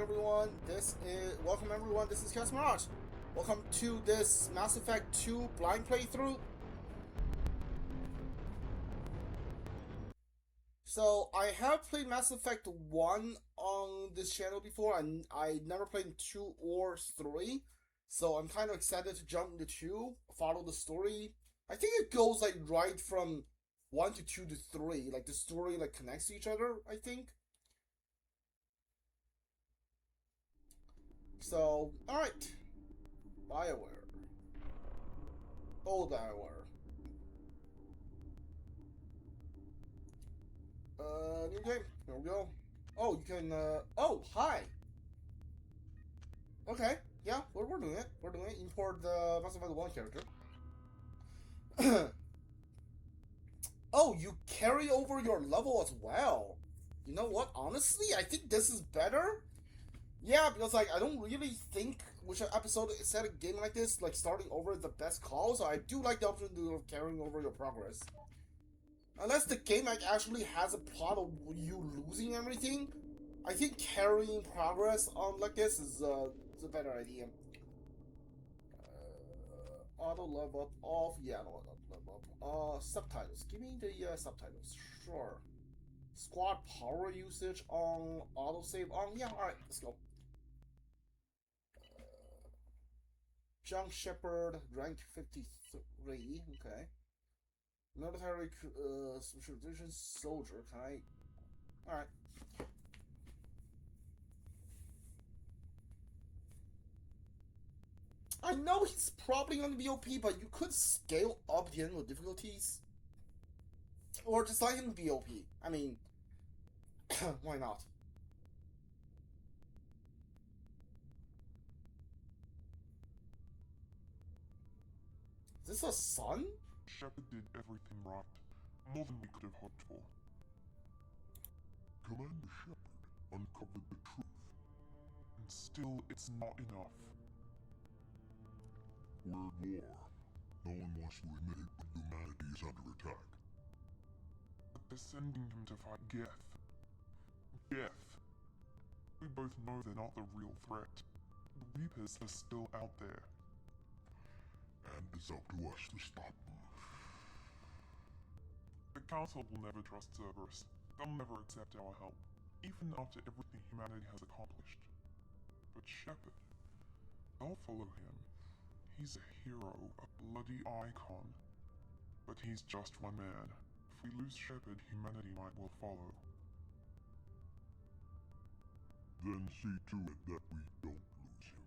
everyone. Welcome everyone. This is Chaos Mirage. Welcome to this Mass Effect 2 blind playthrough. So I have played Mass Effect 1 on this channel before, and I never played 2 or 3. So I'm kind of excited to jump into 2, follow the story. I think it goes like right from 1 to 2 to 3. Like the story like connects to each other, I think. So, alright. BioWare. Old BioWare. New game. Here we go. Oh, you can, oh, hi! Okay, yeah, we're doing it. We're doing it. Import the Mass Effect 1 character. Oh, you carry over your level as well. You know what? Honestly, I think this is better. Yeah, because like I don't really think which episode set a game like this, like starting over is the best call, so I do like the option of carrying over your progress. Unless the game like actually has a plot of you losing everything, I think carrying progress on like this is a better idea. Auto level up off, yeah, no, level up. Subtitles. Give me the subtitles. Sure. Squad power usage on, autosave on. Yeah, alright, let's go. John Shepard, rank 53. Okay. Military special division soldier. Can I? Alright. I know he's probably going to be OP, but you could scale up the enemy difficulties. Or just let him be OP. I mean, why not? Is this a son? Shepard did everything right. More than we could have hoped for. Commander Shepard uncovered the truth. And still, it's not enough. Word war. No one wants to admit it, but humanity is under attack. But they're sending him to fight Geth. Geth. We both know they're not the real threat. The Reapers are still out there. And it's up to us to stop them. The Council will never trust Cerberus. They'll never accept our help, even after everything humanity has accomplished. But Shepard, they'll follow him. He's a hero, a bloody icon. But he's just one man. If we lose Shepard, humanity might well follow. Then see to it that we don't lose him.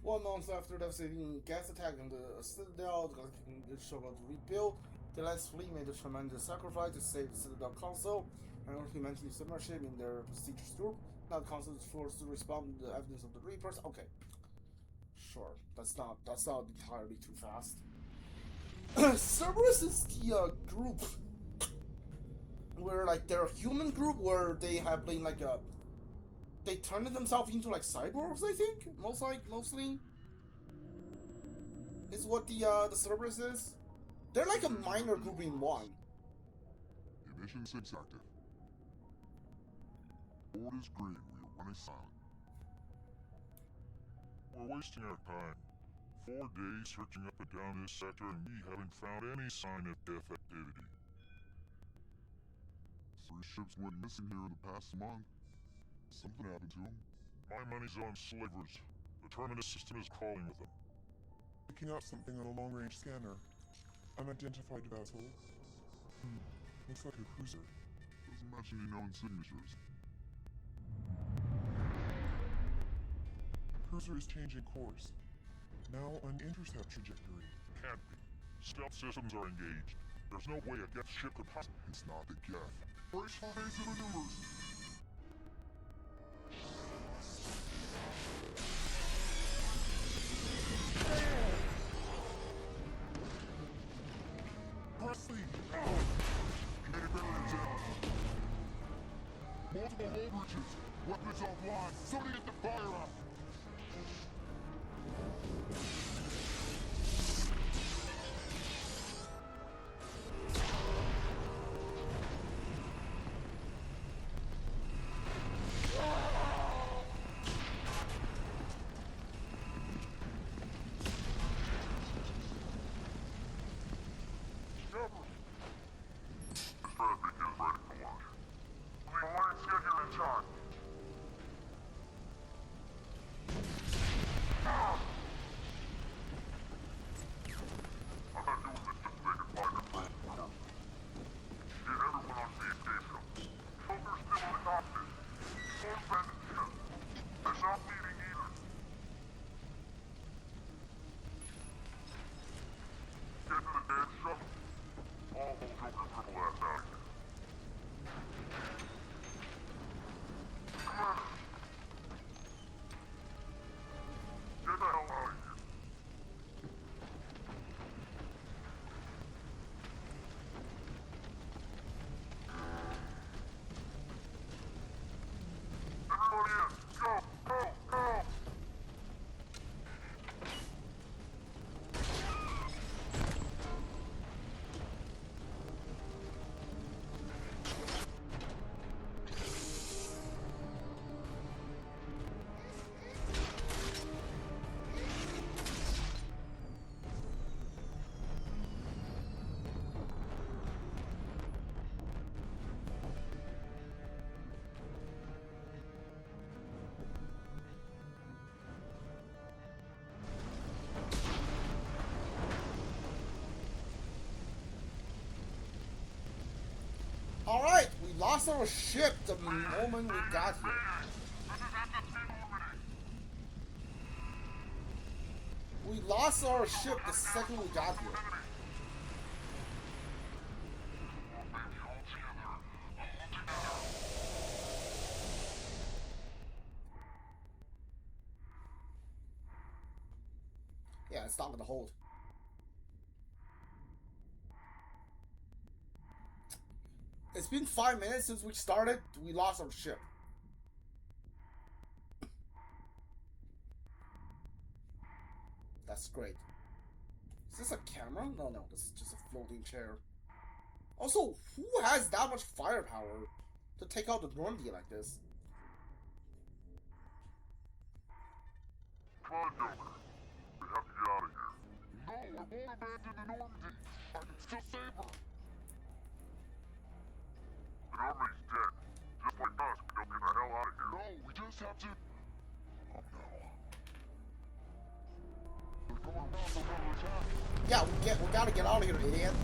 1 month after devastating gas attack on the Citadel, the Galactic struggled to rebuild. The last fleet made a tremendous sacrifice to save the Citadel Council and humanity submersion in their prestigious group. Now the Council is forced to respond to the evidence of the Reapers. Okay. Sure. That's not entirely too fast. Cerberus is the group where like they're a human group where they have been like a they turned themselves into like cyborgs, I think. Mostly is what the Cerberus is. They're like a minor group in one. Emission 6 active. Board is green, we are running silent. We're wasting our time. 4 days searching up and down this sector and we haven't found any sign of Geth activity. 3 ships went missing here in the past month. Something happened to them. My money's on slavers. The Terminus system is crawling with them. Picking up something on a long-range scanner. Unidentified vessel. Looks like a cruiser. Doesn't mention any known signatures. Cruiser is changing course. Now on intercept trajectory. Can't be. Stealth systems are engaged. There's no way a Geth ship could pass. It's not the Geth. Brace for basic maneuvers. Presley! Commander barriers out. Multiple hold bridges. Weapons offline. Somebody get the fire up. lost our ship the moment we got here. We lost our ship the second we got here. Yeah, it's not gonna hold. It's been 5 minutes since we started. We lost our ship. That's great. Is this a camera? No, this is just a floating chair. Also, who has that much firepower to take out the Normandy like this? Come on, Joker. We have to get out of here. No, I won't abandon the Normandy. I can still save her. The Normandy's dead. Just like us, we don't get the hell out of here. No, we just have to... Oh no. They're coming around, they're gonna attack. Yeah, we gotta get out of here, idiot.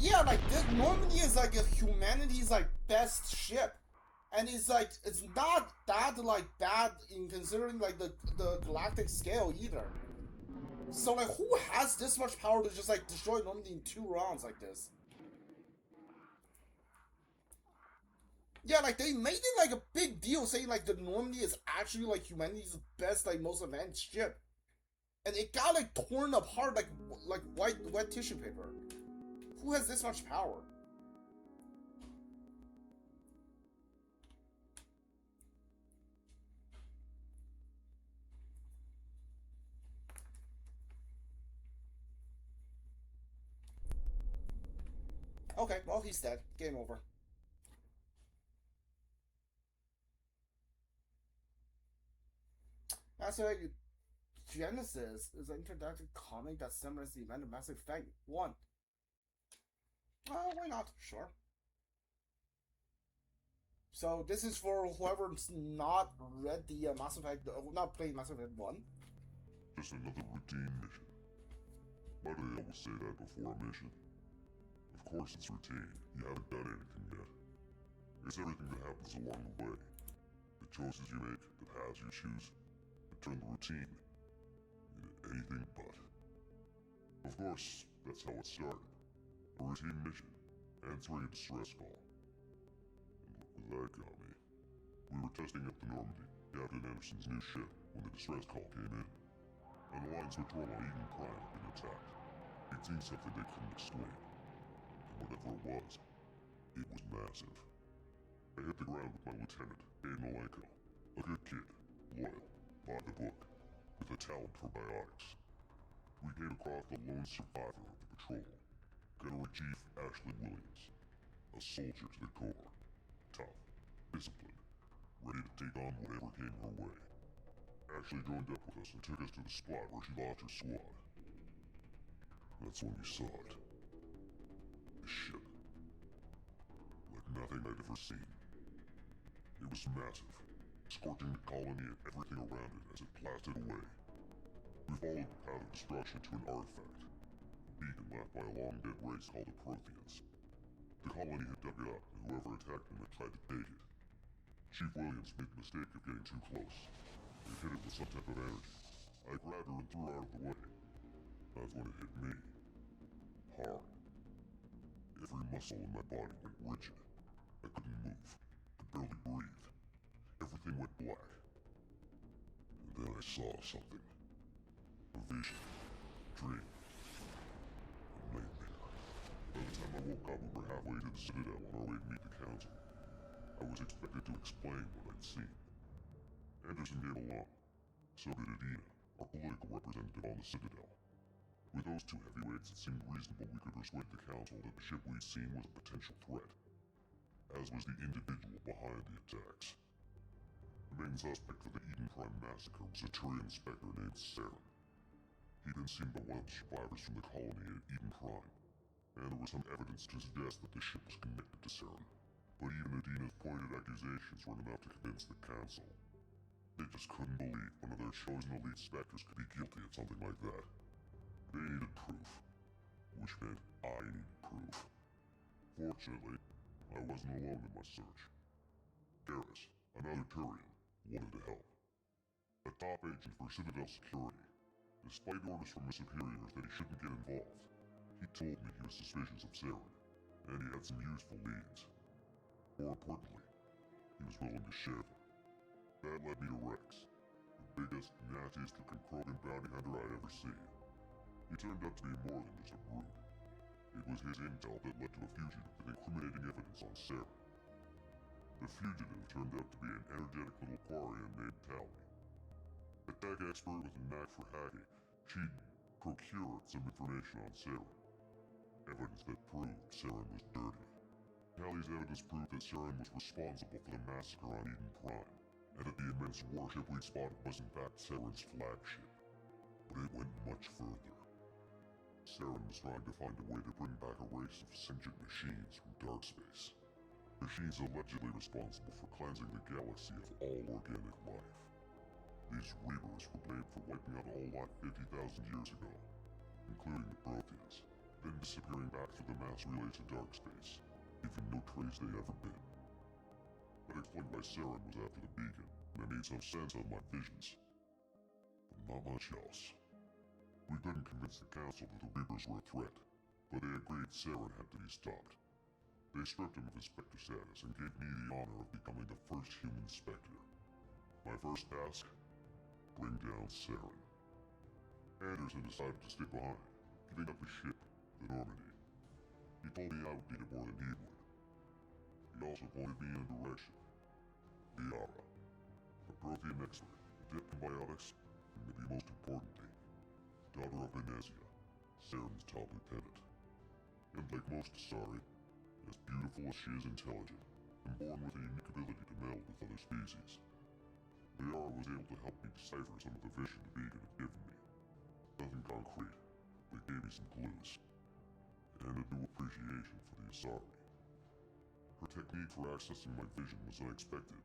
Yeah, like this Normandy is like humanity's like best ship, and it's like it's not that like bad in considering like the galactic scale either. So like, who has this much power to just like destroy Normandy in 2 rounds like this? Yeah, like they made it like a big deal saying like the Normandy is actually like humanity's best like most advanced ship, and it got like torn apart like wet tissue paper. Who has this much power? Okay, well, he's dead. Game over. Master Genesis is an interactive comic that summarizes the event of Mass Effect 1. Why not? Sure. So this is for whoever's not read the Mass Effect, not playing Mass Effect 1. Just another routine mission. Why do they always say that before a mission? Of course it's routine. You haven't done anything yet. It's everything that happens along the way. The choices you make, the paths you choose, that turn the routine into anything but. Of course, that's how it started. A routine mission, answering a distress call. And look where that got me. We were testing up the Normandy, Captain Anderson's new ship, when the distress call came in. And the lines which were on Eden Prime had been attacked. They'd seen something they couldn't explain. And whatever it was massive. I hit the ground with my lieutenant, Abe Malenko. A good kid, loyal, by the book, with a talent for biotics. We came across the lone survivor of the patrol, Gunnery Chief Ashley Williams. A soldier to the core. Tough, disciplined, ready to take on whatever came her way. Ashley joined up with us and took us to the spot where she lost her squad. That's when we saw it. The ship. Like nothing I'd ever seen. It was massive, scorching the colony and everything around it as it blasted away. We followed the path of destruction to an artifact, a beacon left by a long-dead race called the Protheans. The colony had dug it up, and whoever attacked them had tried to take it. Chief Williams made the mistake of getting too close. It hit it with some type of energy. I grabbed her and threw her out of the way. That's when it hit me. Hard. Every muscle in my body went rigid. I couldn't move. Could barely breathe. Everything went black. And then I saw something. vision, dream, a nightmare. By the time I woke up, we were halfway to the Citadel on our way to meet the Council. I was expected to explain what I'd seen. Anderson gave along. So did Adina, our political representative on the Citadel. With those two heavyweights, it seemed reasonable we could persuade the Council that the ship we'd seen was a potential threat, as was the individual behind the attacks. The main suspect for the Eden Prime massacre was a Turian inspector named Saren. He'd been seen by one of the survivors from the colony at Eden Prime, and there was some evidence to suggest that the ship was connected to Saren. But even Adina's pointed accusations weren't enough to convince the Council. They just couldn't believe one of their chosen elite specters could be guilty of something like that. They needed proof, which meant I needed proof. Fortunately, I wasn't alone in my search. Garrus, another Turian, wanted to help. A top agent for Citadel Security. Despite orders from his superiors that he shouldn't get involved, he told me he was suspicious of Saren, and he had some useful leads. More importantly, he was willing to share them. That led me to Rex, the biggest, nastiest looking Krogan bounty hunter I'd ever seen. He turned out to be more than just a brute. It was his intel that led to a fugitive with incriminating evidence on Saren. The fugitive turned out to be an energetic little Quarian named Tally. A tech expert with a knack for hacking, she'd procured some information on Saren. Evidence that proved Saren was dirty. Tally's evidence proved that Saren was responsible for the massacre on Eden Prime, and that the immense warship we'd spotted was in fact Saren's flagship. But it went much further. Saren was trying to find a way to bring back a race of sentient machines from dark space. Machines allegedly responsible for cleansing the galaxy of all organic life. These Reavers were blamed for wiping out all life 50,000 years ago, including the Protheans, then disappearing back through the mass relay to dark space, leaving no trace they'd ever been. That explained why Saren was after the beacon, and it made some sense out of my visions. But not much else. We couldn't convince the Council that the Reavers were a threat, but they agreed Saren had to be stopped. They stripped him of his Spectre status and gave me the honor of becoming the first human Spectre. My first task? Bring down Saren. Anderson decided to stay behind, giving up his ship, the Normandy. He told me I would need it more than he would. He also pointed me in a direction. Liara, a Prothean expert, adept in biotics, and maybe most importantly, daughter of Venezia, Saren's top lieutenant. And like most Asari, as beautiful as she is intelligent, and born with a unique ability to meld with other species, Liara was able to help me decipher some of the vision the beacon had given me. Nothing concrete, but it gave me some clues. And a new appreciation for the Asari. Her technique for accessing my vision was unexpected,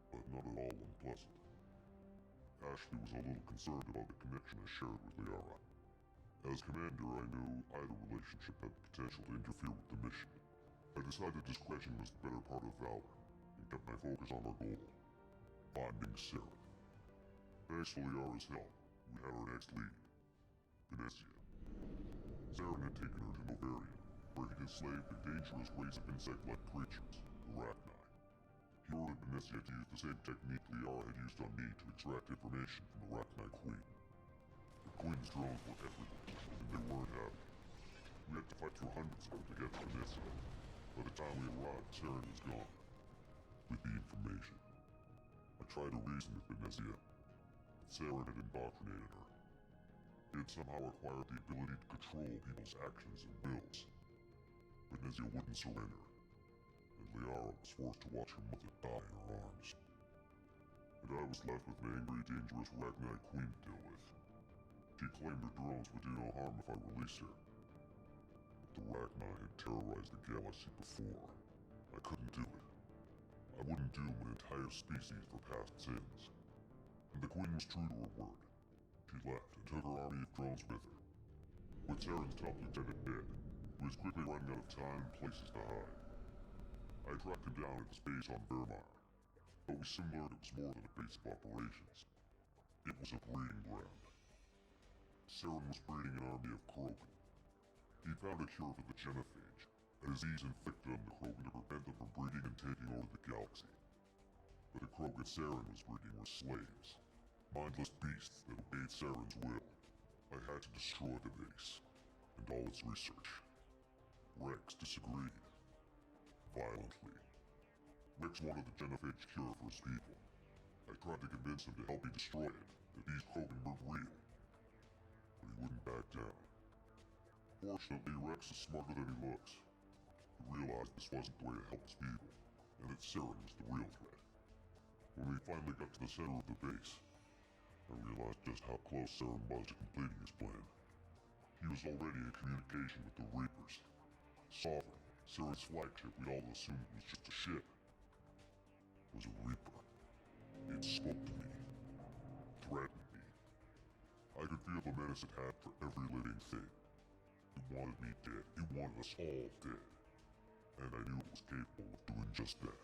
but not at all unpleasant. Ashley was a little concerned about the connection I shared with Liara. As commander, I knew either relationship had the potential to interfere with the mission. I decided discretion was the better part of valor, and kept my focus on our goal, finding Saren. Thanks to Liara's help, we had our next lead, Venezia. Saren had taken her to Novaria, where he'd enslaved a dangerous race of insect-like creatures, the Rachni. He ordered Venezia to use the same technique Liara had used on me to extract information from the Rachni Queen. The Queen's drones were everywhere, and they weren't having it. We had to fight through hundreds of them to get to Venezia. By the time we arrived, Saren was gone, with the information. I tried to reason with Venezia, but Saren had indoctrinated her. He had somehow acquired the ability to control people's actions and wills. Venezia wouldn't surrender, and Liara was forced to watch her mother die in her arms. And I was left with an angry, dangerous Rachni Queen to deal with. She claimed her drones would do no harm if I released her. But the Rachni had terrorized the galaxy before. I couldn't do it. I wouldn't doom an entire species for past sins. And the Queen was true to her word. She left and took her army of drones with her. With Saren's top lieutenant dead, he was quickly running out of time and places to hide. I tracked him down at his base on Vermire, but we soon learned it was more than a base of operations. It was a breeding ground. Saren was breeding an army of Krogan. He found a cure for the genophage, a disease inflicted on the Krogan to prevent them from breeding and taking over the galaxy. But the Krogan Saren was breeding were slaves, mindless beasts that obeyed Saren's will. I had to destroy the base and all its research. Rex disagreed. Violently. Rex wanted the genophage cure for his people. I tried to convince him to help me destroy it, that these Krogan weren't real. But he wouldn't back down. Fortunately, Rex is smarter than he looks. He realized this wasn't the way to help his people, and that Saren was the real threat. When we finally got to the center of the base, I realized just how close Saren was to completing his plan. He was already in communication with the Reapers. Sovereign, Saren's flagship we all assumed was just a ship, was a Reaper. It spoke to me, threatened me. I could feel the menace it had for every living thing. It wanted me dead. It wanted us all dead. And I knew it was capable of doing just that.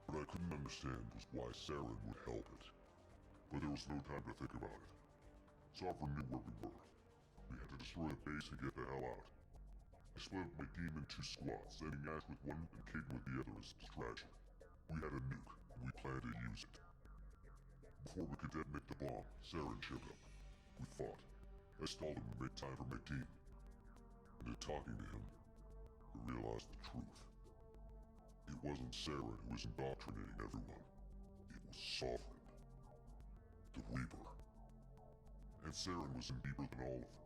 What I couldn't understand was why Saren would help it. But there was no time to think about it. Sovereign knew where we were. We had to destroy the base and get the hell out. I split up my team in two squads, sending Ash with one and Caden with the other as a distraction. We had a nuke, and we planned to use it. Before we could detonate the bomb, Saren showed up. We fought. I stalled him to make time for my team. And in talking to him, I realized the truth. It wasn't Saren who was indoctrinating everyone. It was Sovereign. The Reaper. And Saren was in deeper than all of them.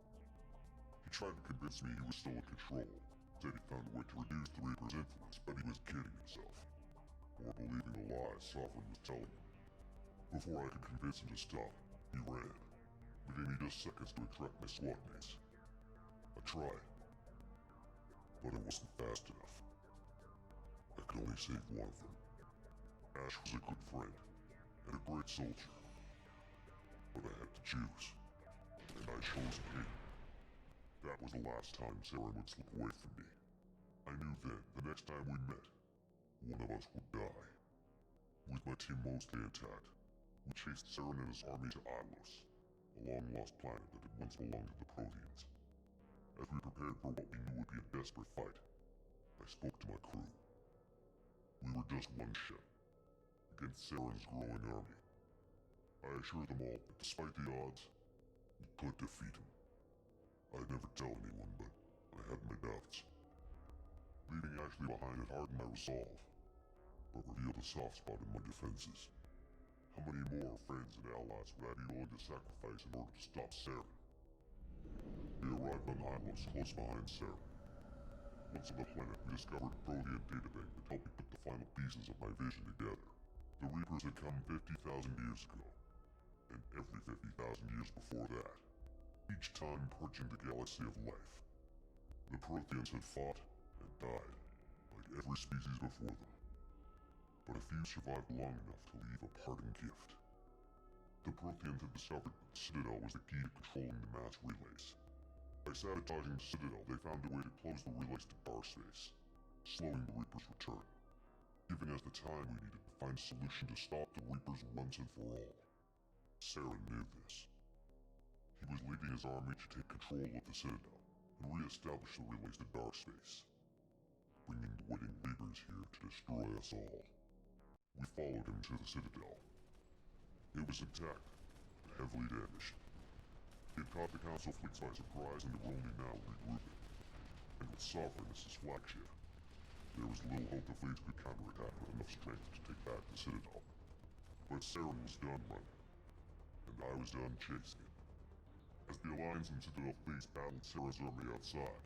He tried to convince me he was still in control. Said he found a way to reduce the Reaper's influence, but he was kidding himself. Or believing the lies Sovereign was telling him. Before I could convince him to stop, he ran, leaving me just seconds to extract my squad mates. I tried, but I wasn't fast enough. I could only save one of them. Ash was a good friend, and a great soldier. But I had to choose, and I chose him. That was the last time Saren would slip away from me. I knew then, the next time we met, one of us would die. With my team mostly intact, we chased Saren and his army to Ilos, a long-lost planet that had once belonged to the Proteans. As we prepared for what we knew would be a desperate fight, I spoke to my crew. We were just one ship, against Saren's growing army. I assured them all that despite the odds, we could defeat him. I'd never tell anyone, but I had my doubts. Leaving Ashley behind had hardened my resolve, but revealed a soft spot in my defenses. How many more friends and allies would I be willing to sacrifice in order to stop Saren? We arrived on Ilos, close behind Saren. Once on the planet, we discovered a Protean databank that helped me put the final pieces of my vision together. The Reapers had come 50,000 years ago, and every 50,000 years before that, each time purging the galaxy of life. The Proteans had fought and died, like every species before them. But a few survived long enough to leave a parting gift. The Proteans had discovered that the Citadel was the key to controlling the mass relays. By sabotaging the Citadel, they found a way to close the relays to Space, slowing the Reapers' return. Giving us the time we needed to find a solution to stop the Reapers once and for all. Saren knew this. He was leading his army to take control of the Citadel and re-establish the relays to Space, bringing the waiting Reapers here to destroy us all. We followed him to the Citadel. It was intact, but heavily damaged. He had caught the Council fleets by surprise and they were only now regrouping. And with Sovereign as his flagship, there was little hope the fleets could counterattack with enough strength to take back the Citadel. But Saren was done running, and I was done chasing it. As the Alliance and Citadel fleets battled Saren's army outside,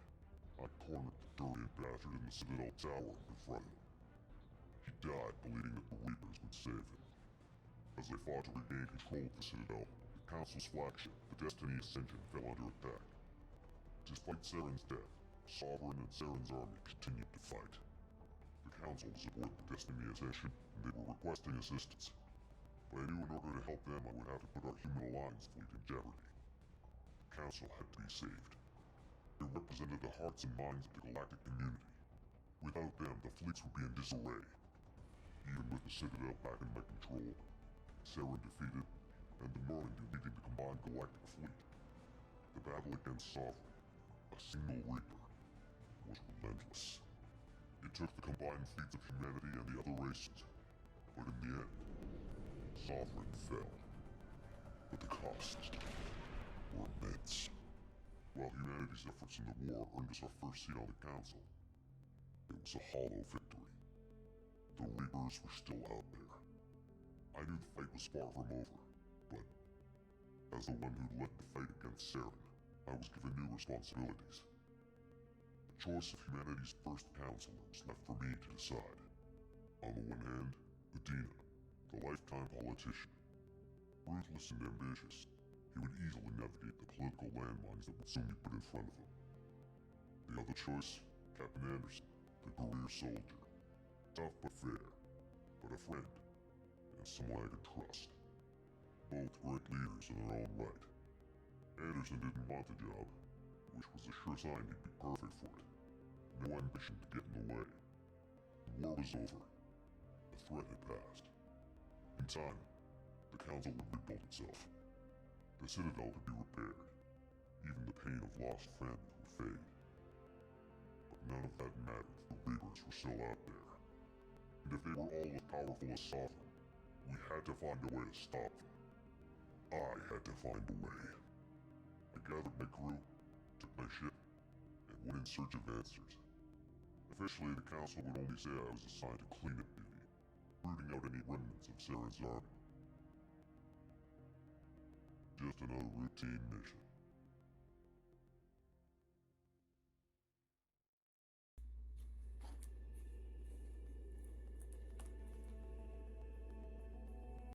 I cornered the Durian bastard in the Citadel tower and confronted him. He died believing that the Reapers would save him. As they fought to regain control of the Citadel, the Council's flagship, the Destiny Ascension, fell under attack. Despite Saren's death, Sovereign and Saren's army continued to fight. The Council was aboard the Destiny Ascension, and they were requesting assistance. But I knew in order to help them, I would have to put our Human Alliance fleet in jeopardy. The Council had to be saved. They represented the hearts and minds of the galactic community. Without them, the fleets would be in disarray. Even with the Citadel back in my control, Saren defeated, and the Normandy leading the combined galactic fleet. The battle against Sovereign, a single Reaper, was relentless. It took the combined fleets of humanity and the other races, but in the end, Sovereign fell. But the cost were immense. While humanity's efforts in the war earned us our first seat on the Council, it was a hollow victory. The Reapers were still out there. I knew the fight was far from over, but as the one who led the fight against Saren, I was given new responsibilities. The choice of humanity's first counselor was left for me to decide. On the one hand, Adina, the lifetime politician. Ruthless and ambitious, he would easily navigate the political landmines that would soon be put in front of him. The other choice, Captain Anderson, the career soldier. Tough but fair, but a friend, and someone I could trust. Both great leaders in their own right. Anderson didn't want the job, which was a sure sign he'd be perfect for it. No ambition to get in the way. The war was over. The threat had passed. In time, the Council would rebuild itself. The Citadel could be repaired. Even the pain of lost friends would fade. But none of that mattered. The Reapers were still out there. And if they were all as powerful as Sovereign, we had to find a way to stop them. I had to find a way. I gathered my crew, took my ship, and went in search of answers. Officially, the Council would only say I was assigned to cleanup duty, rooting out any remnants of Saren's army. Just another routine mission.